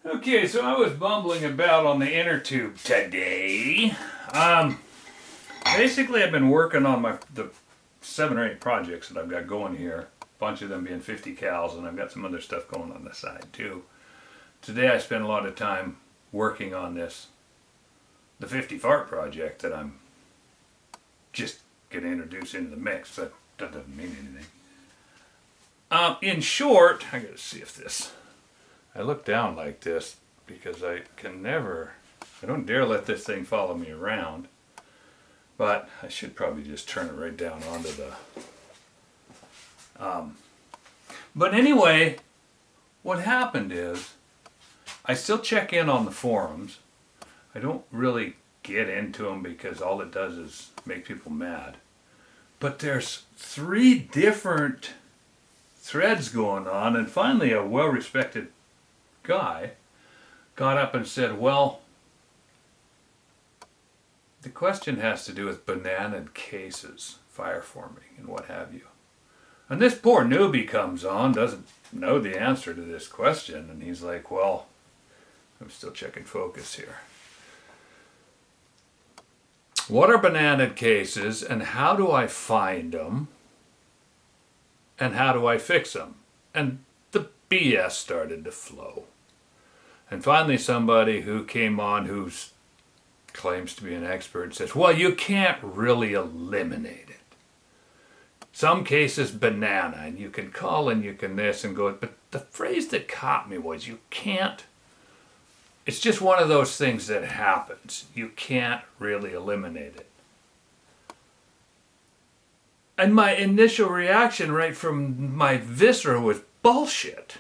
Okay, so I was bumbling about on the inner tube today. Basically, I've been working on the 7 or 8 projects that I've got going here. A bunch of them being 50 cals, and I've got some other stuff going on the side too. Today, I spent a lot of time working on the 50 fart project that I'm just going to introduce into the mix, but that doesn't mean anything. In short, I got to see if this. I look down like this because I don't dare let this thing follow me around. But I should probably just turn it right down onto the... But anyway, what happened is, I still check in on the forums. I don't really get into them because all it does is make people mad. But there's 3 different threads going on, and finally a well-respected guy got up and said, well, the question has to do with bananaed cases, fire forming, and what have you. And this poor newbie comes on, doesn't know the answer to this question, and he's like, well, I'm still checking focus here. What are bananaed cases, and how do I find them, and how do I fix them? And the BS started to flow. And finally somebody who came on who claims to be an expert says, well, you can't really eliminate it. Some cases banana, and you can call and you can this and go, but the phrase that caught me was you can't. It's just one of those things that happens. You can't really eliminate it. And my initial reaction right from my viscera was bullshit.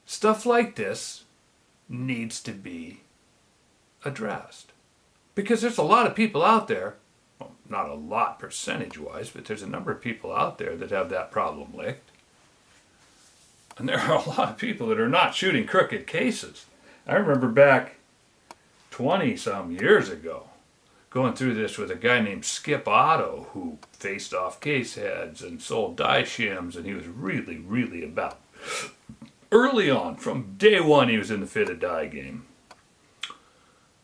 Stuff like this needs to be addressed. Because there's a lot of people out there, well, not a lot percentage-wise, but there's a number of people out there that have that problem licked. And there are a lot of people that are not shooting crooked cases. I remember back 20-some years ago, going through this with a guy named Skip Otto, who faced off case heads and sold die shims, and he was really, really about. Early on, from day one, he was in the fitted die game.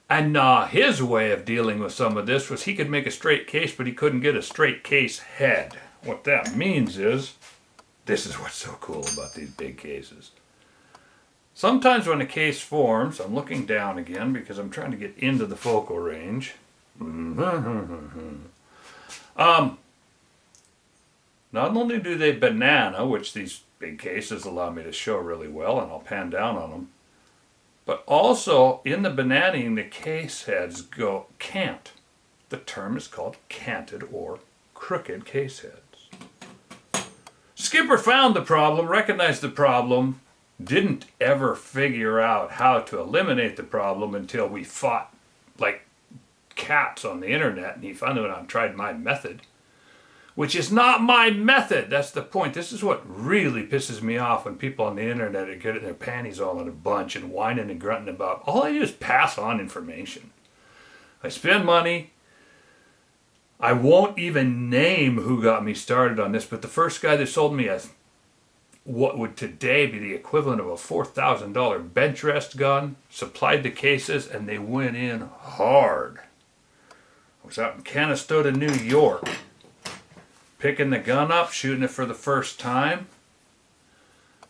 And his way of dealing with some of this was he could make a straight case, but he couldn't get a straight case head. What that means is, this is what's so cool about these big cases. Sometimes when a case forms, I'm looking down again because I'm trying to get into the focal range. Not only do they banana, which these big cases allow me to show really well, and I'll pan down on them, but also in the bananing, the case heads go cant. The term is called canted or crooked case heads. Skipper found the problem, recognized the problem, didn't ever figure out how to eliminate the problem until we fought like cats on the internet, and he finally went out and tried my method, which is not my method. That's the point. This is what really pisses me off when people on the internet are getting their panties all in a bunch and whining and grunting about, all I do is pass on information. I spend money. I won't even name who got me started on this, but the first guy that sold me what would today be the equivalent of a $4,000 bench rest gun, supplied the cases, and they went in hard. I was out in Canastota, New York, picking the gun up, shooting it for the first time.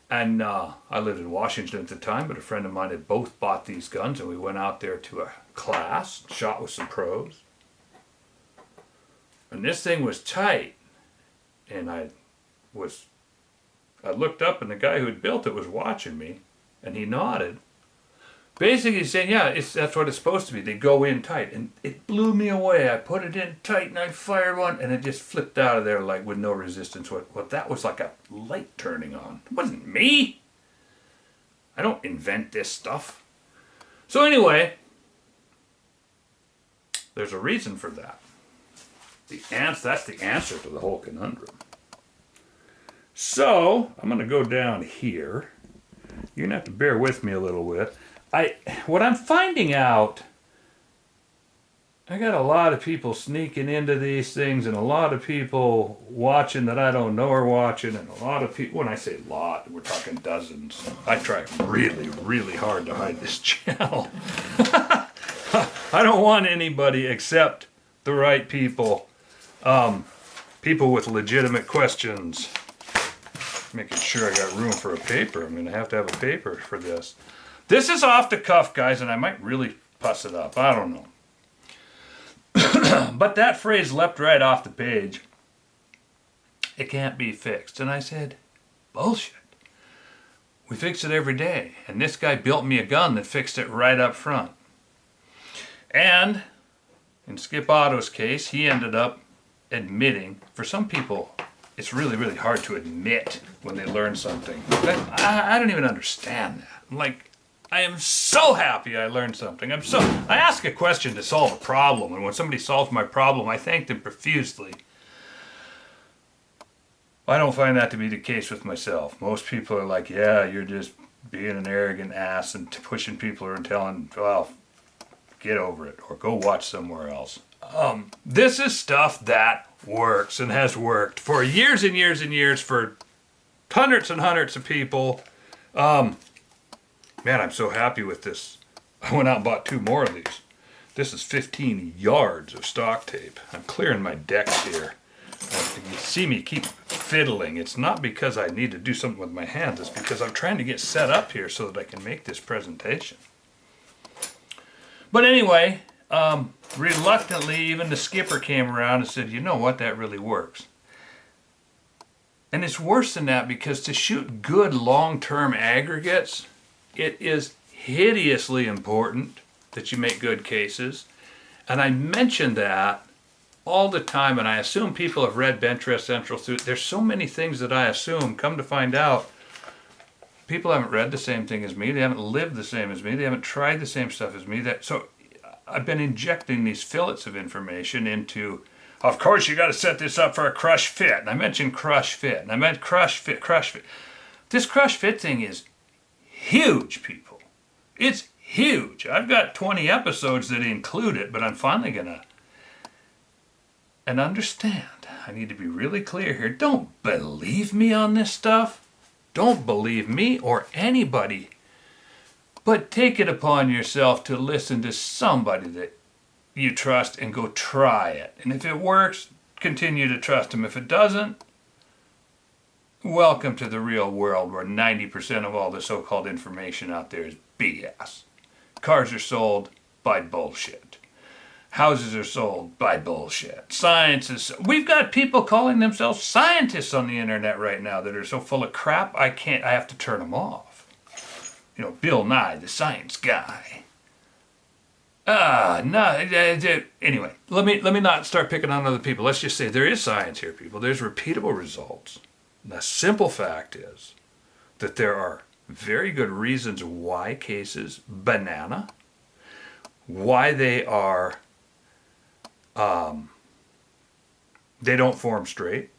And I lived in Washington at the time, but a friend of mine had both bought these guns, and we went out there to a class, shot with some pros. And this thing was tight. And I looked up, and the guy who had built it was watching me, and he nodded. Basically saying, yeah, that's what it's supposed to be. They go in tight. And it blew me away. I put it in tight, and I fired one, and it just flipped out of there like with no resistance. Well, that was like a light turning on. It wasn't me. I don't invent this stuff. So anyway, there's a reason for that. That's the answer to the whole conundrum. So, I'm going to go down here. You're going to have to bear with me a little bit. What I'm finding out, I got a lot of people sneaking into these things, and a lot of people watching that I don't know are watching, and a lot of people, when I say lot, we're talking dozens. I try really, really hard to hide this channel. I don't want anybody except the right people. People with legitimate questions. Making sure I got room for a paper. I'm going to have a paper for this. This is off the cuff, guys, and I might really fuss it up. I don't know. But that phrase leapt right off the page. It can't be fixed. And I said, bullshit. We fix it every day. And this guy built me a gun that fixed it right up front. And in Skip Otto's case, he ended up admitting, for some people, it's really, really hard to admit when they learn something. I don't even understand that. I'm like, I am so happy I learned something. I ask a question to solve a problem, and when somebody solves my problem, I thank them profusely. I don't find that to be the case with myself. Most people are like, yeah, you're just being an arrogant ass and pushing people and telling, well, get over it, or go watch somewhere else. This is stuff that works and has worked for years and years and years for hundreds and hundreds of people. Man, I'm so happy with this. I went out and bought 2 more of these. This is 15 yards of stock tape. I'm clearing my decks here. You see me keep fiddling. It's not because I need to do something with my hands. It's because I'm trying to get set up here so that I can make this presentation. But anyway, reluctantly, even the skipper came around and said, you know what, that really works. And it's worse than that, because to shoot good long-term aggregates, it is hideously important that you make good cases. And I mention that all the time, and I assume people have read Bench-Rest Central through. There's so many things that I assume, come to find out, people haven't read the same thing as me, they haven't lived the same as me, they haven't tried the same stuff as me. So I've been injecting these fillets of information into, of course you got to set this up for a crush fit. And I mentioned crush fit, and I meant crush fit. This crush fit thing is huge, people. It's huge. I've got 20 episodes that include it, but I'm finally gonna, and understand, I need to be really clear here. Don't believe me on this stuff. Don't believe me or anybody, but take it upon yourself to listen to somebody that you trust and go try it. And if it works, continue to trust them. If it doesn't, welcome to the real world, where 90% of all the so-called information out there is BS. Cars are sold by bullshit. Houses are sold by bullshit. Science is... We've got people calling themselves scientists on the internet right now that are so full of crap, I have to turn them off. You know, Bill Nye, the science guy. Anyway, let me not start picking on other people. Let's just say there is science here, people. There's repeatable results. The simple fact is that there are very good reasons why cases banana, why they are, they don't form straight.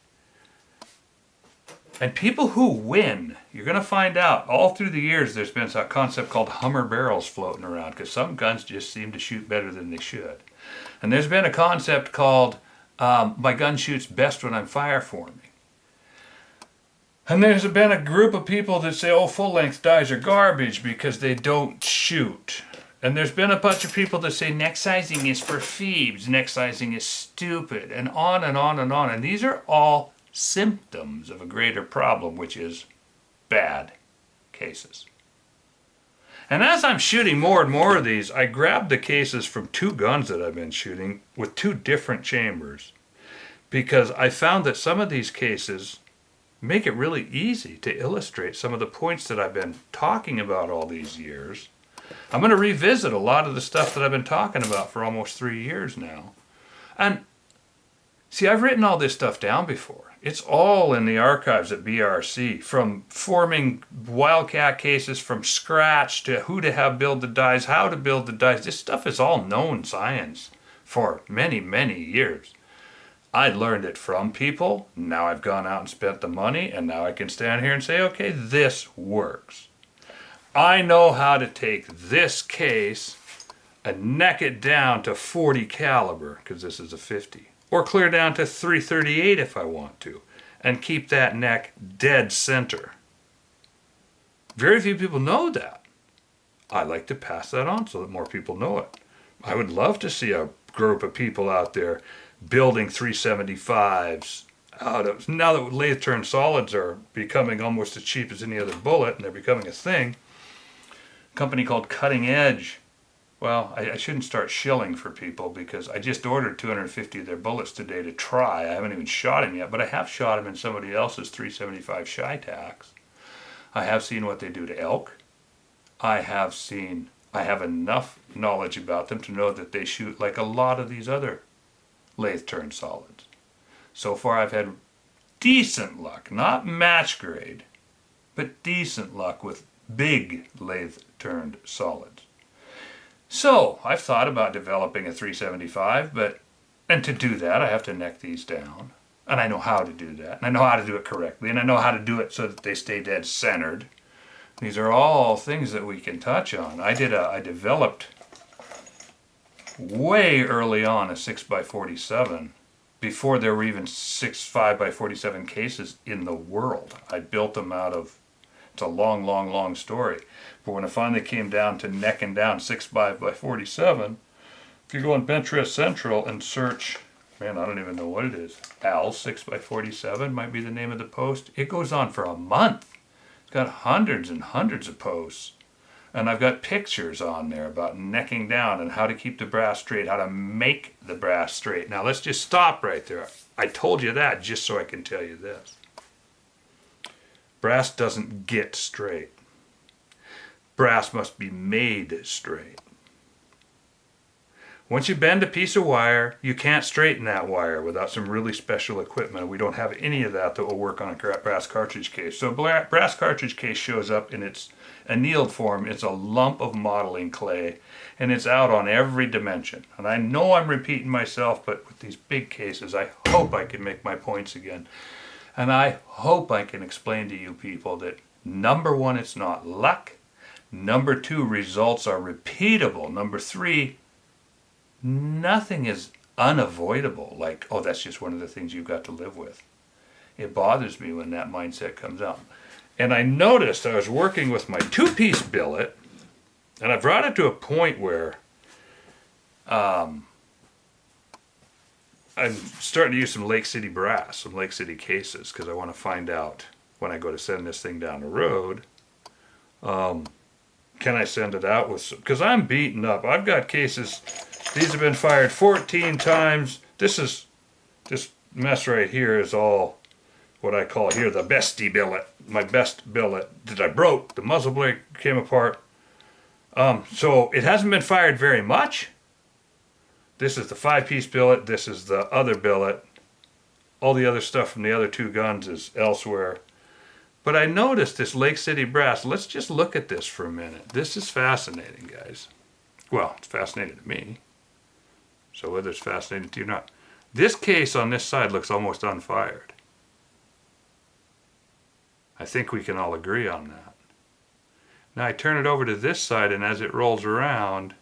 And people who win, you're going to find out, all through the years there's been a concept called Hummer barrels floating around, because some guns just seem to shoot better than they should. And there's been a concept called, my gun shoots best when I'm fire forming. And there's been a group of people that say, oh, full-length dies are garbage because they don't shoot. And there's been a bunch of people that say neck sizing is for Phoebes, neck sizing is stupid, and on and on and on. And these are all symptoms of a greater problem, which is bad cases. And as I'm shooting more and more of these, I grabbed the cases from 2 guns that I've been shooting with 2 different chambers, because I found that some of these cases make it really easy to illustrate some of the points that I've been talking about all these years. I'm going to revisit a lot of the stuff that I've been talking about for almost 3 years now. And see, I've written all this stuff down before. It's all in the archives at BRC, from forming wildcat cases from scratch to who to have build the dies, how to build the dies. This stuff is all known science for many, many years. I learned it from people. Now I've gone out and spent the money, and now I can stand here and say, okay, this works. I know how to take this case and neck it down to 40 caliber, because this is a 50, or clear down to 338 if I want to, and keep that neck dead center. Very few people know that. I like to pass that on so that more people know it. I would love to see a group of people out there building 375s out of, now that lathe turned solids are becoming almost as cheap as any other bullet and they're becoming a thing. A company called Cutting Edge. Well, I shouldn't start shilling for people because I just ordered 250 of their bullets today to try. I haven't even shot him yet, but I have shot him in somebody else's 375 Shytax. I have seen what they do to elk. I have enough knowledge about them to know that they shoot like a lot of these other lathe turned solids. So far I've had decent luck, not match grade, but decent luck with big lathe turned solids. So I've thought about developing a 375, and to do that I have to neck these down. And I know how to do that, and I know how to do it correctly, and I know how to do it so that they stay dead centered. These are all things that we can touch on. I developed way early on a 6x47 before there were even 5x47 cases in the world. I built them out of, it's a long, long, long story. But when it finally came down to necking down 6x47, if you go on Bentress Central and search, man, I don't even know what it is, Al 6x47 might be the name of the post. It goes on for a month. It's got hundreds and hundreds of posts. And I've got pictures on there about necking down and how to keep the brass straight, how to make the brass straight. Now let's just stop right there. I told you that just so I can tell you this. Brass doesn't get straight. Brass must be made straight. Once you bend a piece of wire, you can't straighten that wire without some really special equipment. We don't have any of that will work on a brass cartridge case. So a brass cartridge case shows up in its annealed form. It's a lump of modeling clay, and it's out on every dimension. And I know I'm repeating myself, but with these big cases, I hope I can make my points again. And I hope I can explain to you people that, number one, it's not luck. Number two, results are repeatable. Number three, nothing is unavoidable, like, oh, that's just one of the things you've got to live with. It bothers me when that mindset comes out. And I noticed I was working with my two-piece billet, and I brought it to a point where I'm starting to use some Lake City brass, some Lake City cases, because I want to find out when I go to send this thing down the road, can I send it out with some, because I'm beaten up. I've got cases. These have been fired 14 times. This mess right here is all what I call here the bestie billet. My best billet that I broke. The muzzle blade came apart. So it hasn't been fired very much. This is the 5-piece billet. This is the other billet. All the other stuff from the other two guns is elsewhere. But I noticed this Lake City brass. Let's just look at this for a minute. This is fascinating, guys. Well, it's fascinating to me. So whether it's fascinating to you or not. This case on this side looks almost unfired. I think we can all agree on that. Now I turn it over to this side, and as it rolls around,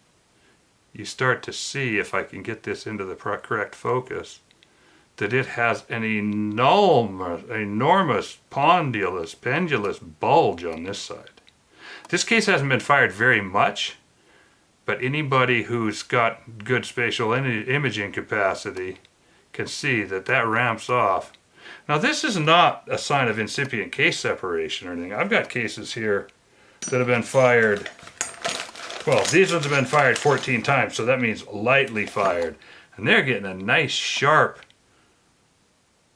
you start to see, if I can get this into the correct focus, that it has an enormous pendulous bulge on this side. This case hasn't been fired very much, but anybody who's got good spatial imaging capacity can see that that ramps off. Now this is not a sign of incipient case separation or anything. I've got cases here that have been fired, well, these ones have been fired 14 times, so that means lightly fired. And they're getting a nice sharp,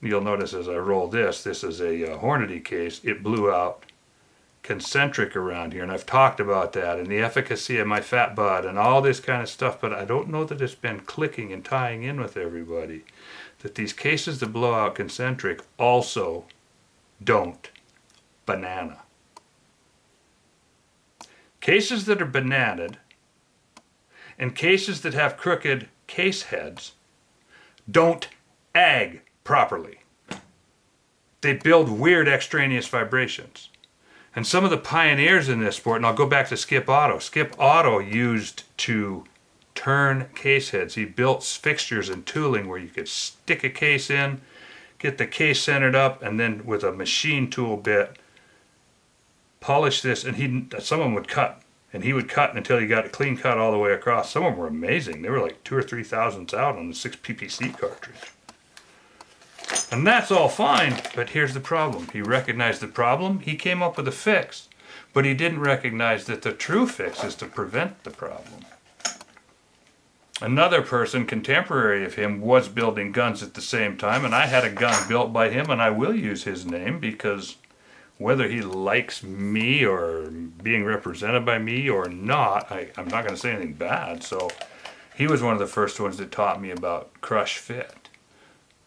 you'll notice as I roll this is a Hornady case. It blew out concentric around here, and I've talked about that and the efficacy of my fat bud and all this kind of stuff, but I don't know that it's been clicking and tying in with everybody that these cases that blow out concentric also don't banana. Cases that are bananaed and cases that have crooked case heads don't ag properly. They build weird extraneous vibrations. And some of the pioneers in this sport, and I'll go back to Skip Otto. Skip Otto used to turn case heads. He built fixtures and tooling where you could stick a case in, get the case centered up, and then with a machine tool bit, polish this, and someone would cut. And he would cut until he got a clean cut all the way across. Some of them were amazing. They were like 2 or 3 thousandths out on the 6 PPC cartridge. And that's all fine, but here's the problem. He recognized the problem, he came up with a fix, but he didn't recognize that the true fix is to prevent the problem. Another person, contemporary of him, was building guns at the same time, and I had a gun built by him, and I will use his name because whether he likes me or being represented by me or not, I'm not going to say anything bad. So he was one of the first ones that taught me about crush fit.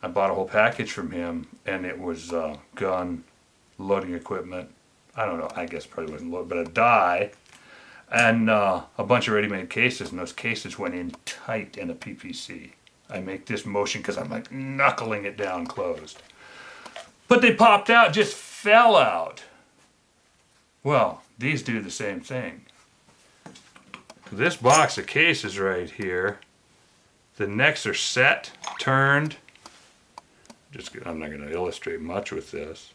I bought a whole package from him, and it was gun, loading equipment, I don't know, I guess probably wasn't loaded, but a die, and a bunch of ready-made cases, and those cases went in tight in a PPC. I make this motion because I'm like knuckling it down closed. But they popped out, just fell out. Well, these do the same thing. This box of cases right here, the necks are set, turned. I'm not going to illustrate much with this.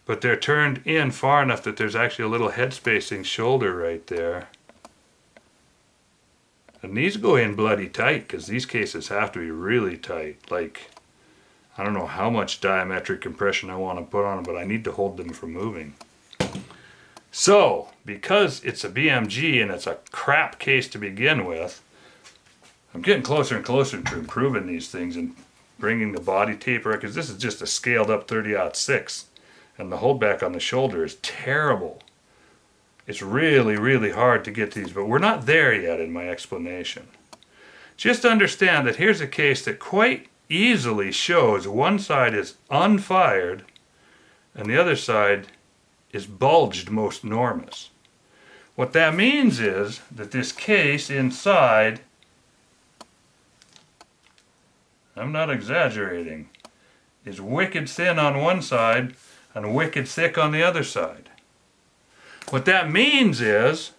But they're turned in far enough that there's actually a little head spacing shoulder right there. And these go in bloody tight because these cases have to be really tight. Like, I don't know how much diametric compression I want to put on them, but I need to hold them from moving. So, because it's a BMG and it's a crap case to begin with, I'm getting closer and closer to improving these things and bringing the body taper, because this is just a scaled up 30-06, and the holdback on the shoulder is terrible. It's really, really hard to get these, but we're not there yet in my explanation. Just understand that here's a case that quite easily shows one side is unfired and the other side is bulged most enormous. What that means is that this case inside, I'm not exaggerating, is wicked thin on one side and wicked thick on the other side. What that means is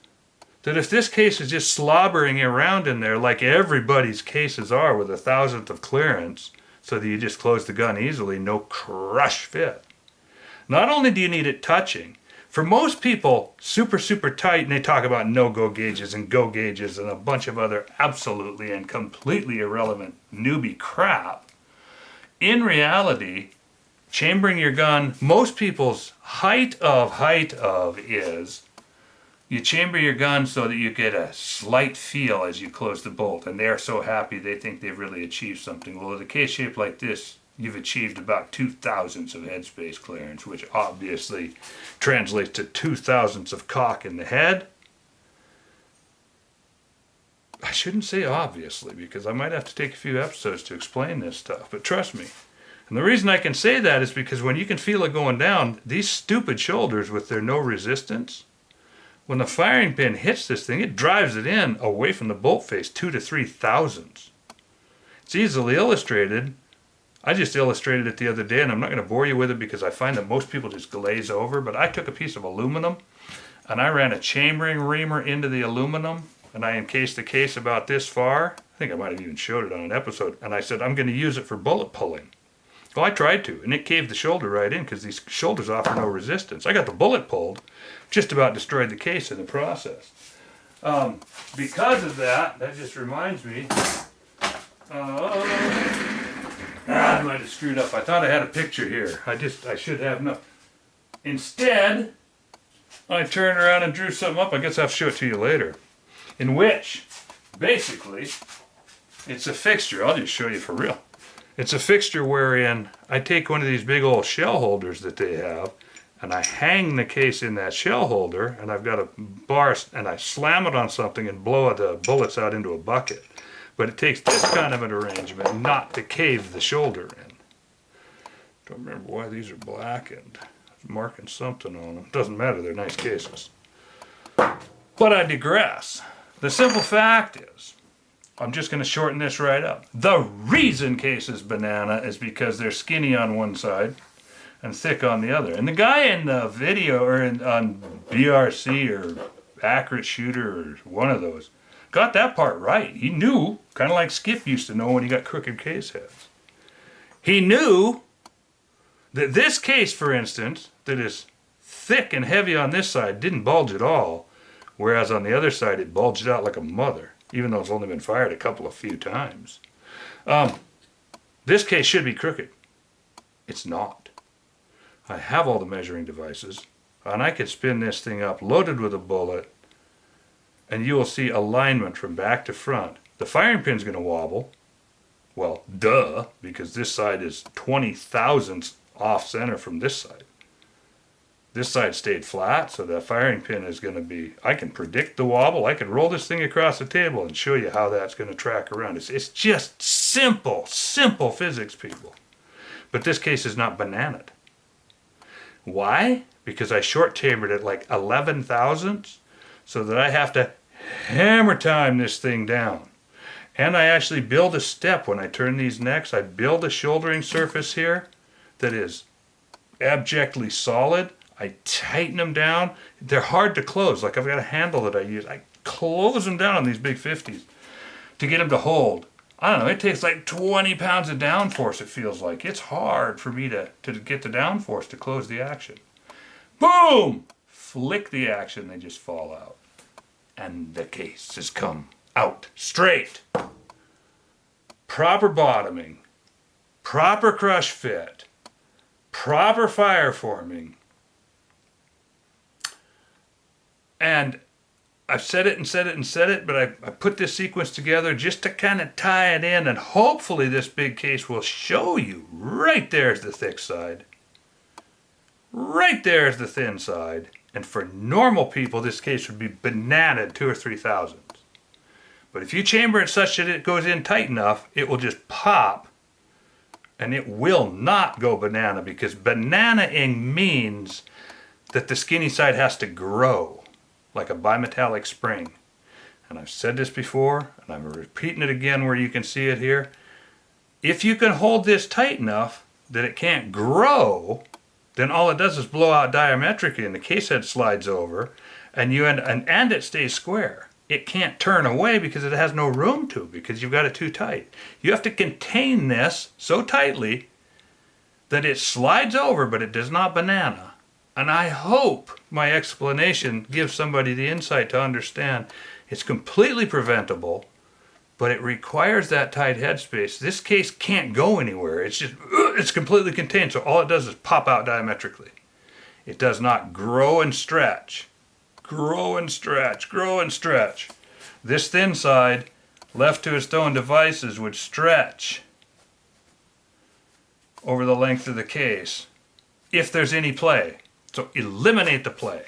that if this case is just slobbering around in there like everybody's cases are with 1,000th of clearance so that you just close the gun easily, no crush fit. Not only do you need it touching, for most people, super, super tight, and they talk about no-go gauges and go gauges and a bunch of other absolutely and completely irrelevant newbie crap. In reality, chambering your gun, most people's height of is you chamber your gun so that you get a slight feel as you close the bolt, and they're so happy they think they've really achieved something. Well, with a case shape like this, you've achieved about 2/1000ths of headspace clearance, which obviously translates to 2/1000ths of cock in the head. I shouldn't say obviously, because I might have to take a few episodes to explain this stuff, but trust me. And the reason I can say that is because when you can feel it going down, these stupid shoulders with their no resistance, when the firing pin hits this thing, it drives it in away from the bolt face 2 to 3/1000ths. It's easily illustrated. I just illustrated it the other day, and I'm not going to bore you with it because I find that most people just glaze over, but I took a piece of aluminum and I ran a chambering reamer into the aluminum, and I encased the case about this far. I think I might have even showed it on an episode, and I said I'm going to use it for bullet pulling. Well, I tried to, and it caved the shoulder right in because these shoulders offer no resistance. I got the bullet pulled, just about destroyed the case in the process. Because of that, that just reminds me, I might have screwed up. I thought I had a picture here. I should have no. Instead, I turned around and drew something up. I guess I'll show it to you later. In which, basically, it's a fixture. I'll just show you for real. It's a fixture wherein I take one of these big old shell holders that they have, and I hang the case in that shell holder, and I've got a bar, and I slam it on something and blow the bullets out into a bucket. But it takes this kind of an arrangement not to cave the shoulder in. Don't remember why these are blackened. I was marking something on them. Doesn't matter, they're nice cases. But I digress. The simple fact is, I'm just going to shorten this right up. The reason case is banana is because they're skinny on one side and thick on the other. And the guy in the video, or on BRC or Accurate Shooter or one of those, got that part right. He knew, kind of like Skip used to know when he got crooked case heads. He knew that this case, for instance, that is thick and heavy on this side, didn't bulge at all, whereas on the other side it bulged out like a mother, even though it's only been fired a few times. This case should be crooked. It's not. I have all the measuring devices, and I could spin this thing up loaded with a bullet, and you will see alignment from back to front. The firing pin's going to wobble. Well, duh, because this side is 20 thousandths off center from this side. This side stayed flat, so that firing pin is going to be, I can predict the wobble. I can roll this thing across the table and show you how that's going to track around. It's just simple physics, people. But this case is not bananaed. Why? Because I short chambered it like 11 thousandths, so that I have to hammer time this thing down. And I actually build a step when I turn these necks. I build a shouldering surface here that is abjectly solid. I tighten them down. They're hard to close. Like I've got a handle that I use. I close them down on these big 50s to get them to hold. I don't know, it takes like 20 pounds of downforce, it feels like. It's hard for me to get the downforce to close the action. Boom! Flick the action, they just fall out. And the case has come out straight. Proper bottoming, proper crush fit, proper fire forming. And I've said it and said it and said it, but I put this sequence together just to kind of tie it in, and hopefully this big case will show you right there's the thick side. Right there's the thin side. And for normal people, this case would be bananaed 2 or 3 thousandths. But if you chamber it such that it goes in tight enough, it will just pop, and it will not go banana, because bananaing means that the skinny side has to grow like a bimetallic spring. And I've said this before, and I'm repeating it again where you can see it here. If you can hold this tight enough that it can't grow, then all it does is blow out diametrically, and the case head slides over, and and it stays square. It can't turn away because it has no room to, because you've got it too tight. You have to contain this so tightly that it slides over, but it does not banana. And I hope my explanation gives somebody the insight to understand it's completely preventable, but it requires that tight headspace. This case can't go anywhere. It's completely contained, so all it does is pop out diametrically. It does not grow and stretch. Grow and stretch, grow and stretch. This thin side, left to its own devices, would stretch over the length of the case if there's any play. So eliminate the play.